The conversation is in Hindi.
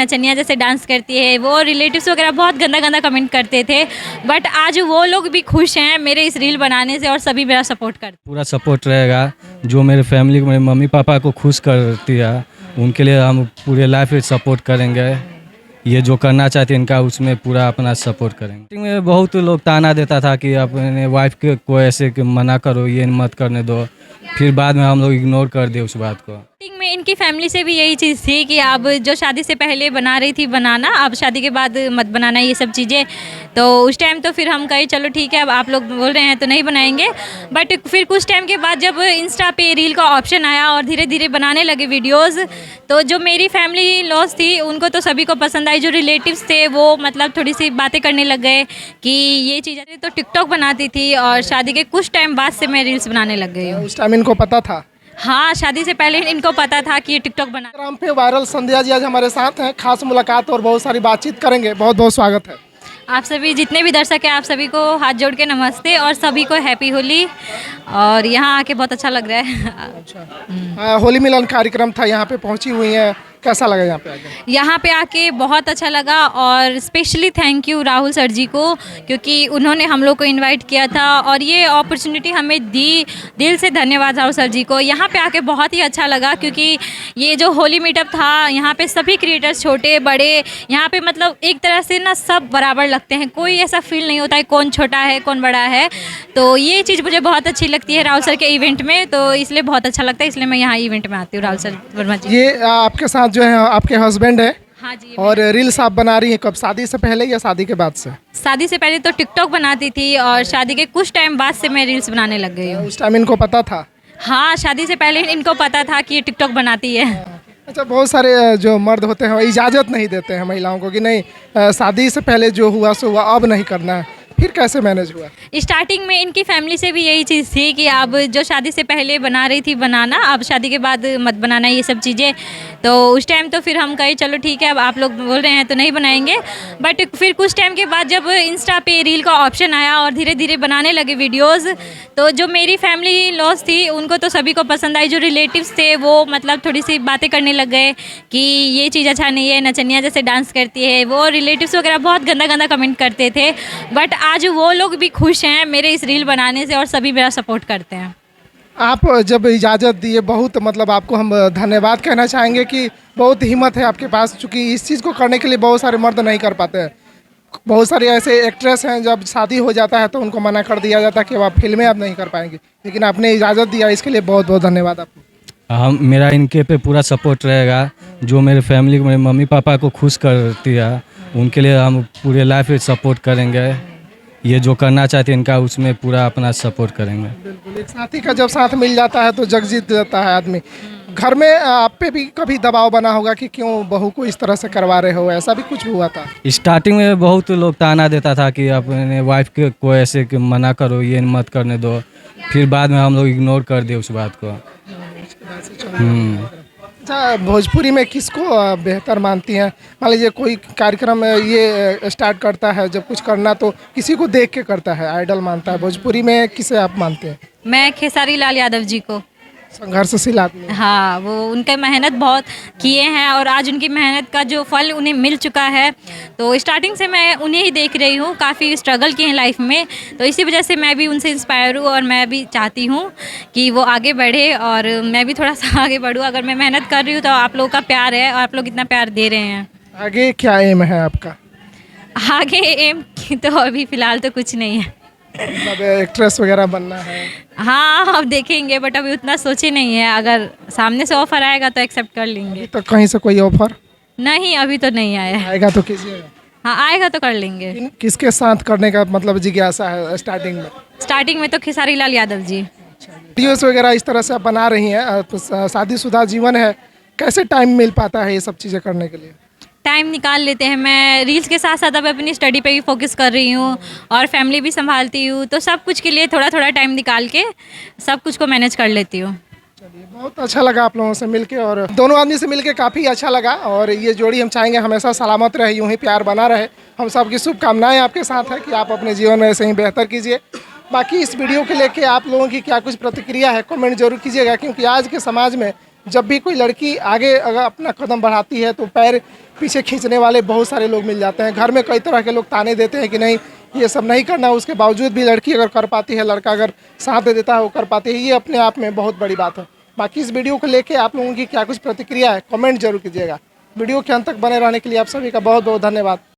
नचनिया जैसे डांस करती है, वो रिलेटिव्स वगैरह बहुत गंदा गंदा कमेंट करते थे, बट आज वो लोग भी खुश हैं मेरे इस रील बनाने से और सभी मेरा सपोर्ट करते हैं। पूरा सपोर्ट रहेगा। जो मेरे फैमिली को, मेरे मम्मी पापा को खुश करती है, उनके लिए हम पूरे लाइफ में सपोर्ट करेंगे। ये जो करना चाहते हैं इनका, उसमें पूरा अपना सपोर्ट करेंगे। में बहुत लोग ताना देता था कि अपने वाइफ को ऐसे मना करो, ये मत करने दो, फिर बाद में हम लोग इग्नोर कर दिए उस बात को। में इनकी फैमिली से भी यही चीज़ थी कि अब जो शादी से पहले बना रही थी बनाना, अब शादी के बाद मत बनाना ये सब चीज़ें। तो उस टाइम तो फिर हम कहे चलो ठीक है, अब आप लोग बोल रहे हैं तो नहीं बनाएंगे। बट फिर कुछ टाइम के बाद जब इंस्टा पे रील का ऑप्शन आया और धीरे धीरे बनाने लगे वीडियोज़, तो जो मेरी फैमिली लॉस थी उनको तो सभी को पसंद आई। जो रिलेटिव्स थे वो मतलब थोड़ी सी बातें करने लग गए कि ये चीज़ें तो टिकटॉक बनाती थी, और शादी के कुछ टाइम बाद से मैं रील्स बनाने लग गई हूँ। उस टाइम इनको पता था? हाँ, शादी से पहले इनको पता था कि ये टिकटॉक बना। इंस्टाग्राम पे वायरल संध्या जी आज हमारे साथ हैं। खास मुलाकात और बहुत सारी बातचीत करेंगे। बहुत बहुत स्वागत है। आप सभी जितने भी दर्शक हैं, आप सभी को हाथ जोड़ के नमस्ते और सभी को हैप्पी होली। और यहाँ आके बहुत अच्छा लग रहा है। अच्छा, होली मिलन कार्यक्रम था, यहाँ पे पहुँची हुई हैं, कैसा लगा यहाँ पे आके? यहाँ पे आके बहुत अच्छा लगा, और specially thank you Rahul sir ji को, क्योंकि उन्होंने हम लोग को इनवाइट किया था और ये अपॉर्चुनिटी हमें दी। दिल से धन्यवाद राहुल सर जी को। यहाँ पे आके बहुत ही अच्छा लगा, क्योंकि ये जो होली मीटअप था, यहाँ पे सभी क्रिएटर्स छोटे बड़े, यहाँ पे मतलब एक तरह से ना सब बराबर लगते हैं। कोई ऐसा फील नहीं होता है कौन छोटा है कौन बड़ा है। तो ये चीज़ मुझे बहुत अच्छी लगती है राहुल सर के इवेंट में, तो इसलिए बहुत अच्छा लगता है, इसलिए मैं यहाँ इवेंट में आती हूँ। राहुल सर वर्मा जी, ये आपके साथ जो है आपके हस्बैंड है? हाँ जी। और रील्स आप बना रही हैं कब, शादी से पहले या शादी के बाद से? शादी से पहले तो टिकटॉक बनाती थी, और शादी के कुछ टाइम बाद से मैं रील्स बनाने लग गई हूँ। उस टाइम इनको पता था? हाँ, शादी से पहले इनको पता था कि ये टिकटॉक बनाती है। अच्छा, बहुत सारे जो मर्द होते हैं वो इजाज़त नहीं देते हैं महिलाओं को कि नहीं शादी से पहले जो हुआ सो हुआ, अब नहीं करना है। फिर कैसे मैनेज हुआ? स्टार्टिंग में इनकी फैमिली से भी यही चीज़ थी कि अब जो शादी से पहले बना रही थी बनाना, अब शादी के बाद मत बनाना ये सब चीज़ें। तो उस टाइम तो फिर हम कहे चलो ठीक है, अब आप लोग बोल रहे हैं तो नहीं बनाएंगे। बट फिर कुछ टाइम के बाद जब इंस्टा पे रील का ऑप्शन आया और धीरे धीरे बनाने लगे वीडियोज़, तो जो मेरी फैमिली लॉस थी उनको तो सभी को पसंद आई। जो रिलेटिव्स थे वो मतलब थोड़ी सी बातें करने लग गए कि ये चीज़ अच्छा नहीं है, नचनिया जैसे डांस करती है, वो रिलेटिव्स वगैरह बहुत गंदा गंदा कमेंट करते थे, बट आज वो लोग भी खुश हैं मेरे इस रील बनाने से और सभी मेरा सपोर्ट करते हैं। आप जब इजाज़त दिए, बहुत मतलब आपको हम धन्यवाद कहना चाहेंगे कि बहुत हिम्मत है आपके पास, चूँकि इस चीज़ को करने के लिए बहुत सारे मर्द नहीं कर पाते हैं। बहुत सारे ऐसे एक्ट्रेस हैं जब शादी हो जाता है तो उनको मना कर दिया जाता है कि आप फिल्में आप नहीं कर पाएंगे, लेकिन आपने इजाज़त दिया, इसके लिए बहुत बहुत धन्यवाद आपको। हम मेरा इनके पे पूरा सपोर्ट रहेगा। जो मेरे फैमिली को, मेरे मम्मी पापा को खुश करती है, उनके लिए हम पूरे लाइफ में सपोर्ट करेंगे। ये जो करना चाहते हैं इनका, उसमें पूरा अपना सपोर्ट करेंगे। बिल्कुल, एक साथी का जब साथ मिल जाता है तो जग जीत जाता है आदमी। घर में आप पे भी कभी दबाव बना होगा कि क्यों बहू को इस तरह से करवा रहे हो, ऐसा भी कुछ हुआ था? स्टार्टिंग में बहुत लोग ताना देता था कि अपने वाइफ को ऐसे मना करो, ये मत करने दो, फिर बाद में हम लोग इग्नोर कर दिए उस बात को। अच्छा, भोजपुरी में किसको बेहतर मानती हैं? मान लीजिए कोई कार्यक्रम ये स्टार्ट करता है, जब कुछ करना तो किसी को देख के करता है, आइडल मानता है। भोजपुरी में किसे आप मानते हैं? मैं खेसारी लाल यादव जी को। संघर्षशील आदमी। हाँ, वो उनके मेहनत बहुत किए हैं और आज उनकी मेहनत का जो फल उन्हें मिल चुका है। तो स्टार्टिंग से मैं उन्हें ही देख रही हूँ, काफ़ी स्ट्रगल किए हैं लाइफ में, तो इसी वजह से मैं भी उनसे इंस्पायर हूँ और मैं भी चाहती हूँ कि वो आगे बढ़े और मैं भी थोड़ा सा आगे बढ़ूँ। अगर मैं मेहनत कर रही हूँ तो आप लोगों का प्यार है और आप लोग इतना प्यार दे रहे हैं। आगे क्या एम है आपका? आगे एम तो अभी फ़िलहाल तो कुछ नहीं है। मतलब एक्ट्रेस वगैरह बनना है? हाँ, अब देखेंगे, बट अभी उतना सोचे नहीं है। अगर सामने से ऑफर आएगा तो एक्सेप्ट कर लेंगे। तो कहीं से कोई ऑफर नहीं, अभी तो नहीं आया है। आएगा तो कीजिएगा? हाँ, आएगा तो कर लेंगे। किसके साथ करने का मतलब जिज्ञासा है स्टार्टिंग में? स्टार्टिंग में तो खेसारी लाल यादव जी। वीडियोस वगैरह इस तरह से आप बना रही हैं, तो शादीशुदा जीवन है, कैसे टाइम मिल पाता है ये सब चीज़ें करने के लिए? टाइम निकाल लेते हैं। मैं रील्स के साथ साथ अब अपनी स्टडी पे भी फोकस कर रही हूँ और फैमिली भी संभालती हूँ, तो सब कुछ के लिए थोड़ा थोड़ा टाइम निकाल के सब कुछ को मैनेज कर लेती हूँ। चलिए, बहुत अच्छा लगा आप लोगों से मिलके, और दोनों आदमी से मिलके काफ़ी अच्छा लगा। और ये जोड़ी हम चाहेंगे हमेशा सलामत रहे, यूँ ही प्यार बना रहे। हम सबकी शुभकामनाएं आपके साथ है कि आप अपने जीवन में ऐसे ही बेहतर कीजिए। बाकी इस वीडियो के लेके आप लोगों की क्या कुछ प्रतिक्रिया है, कमेंट जरूर कीजिएगा, क्योंकि आज के समाज में जब भी कोई लड़की आगे अगर अपना कदम बढ़ाती है तो पैर पीछे खींचने वाले बहुत सारे लोग मिल जाते हैं। घर में कई तरह के लोग ताने देते हैं कि नहीं ये सब नहीं करना, उसके बावजूद भी लड़की अगर कर पाती है, लड़का अगर साथ दे देता है वो कर पाती है, ये अपने आप में बहुत बड़ी बात है। बाकी इस वीडियो को लेके आप लोगों की क्या कुछ प्रतिक्रिया है कमेंट जरूर कीजिएगा। वीडियो के अंत तक बने रहने के लिए आप सभी का बहुत बहुत धन्यवाद।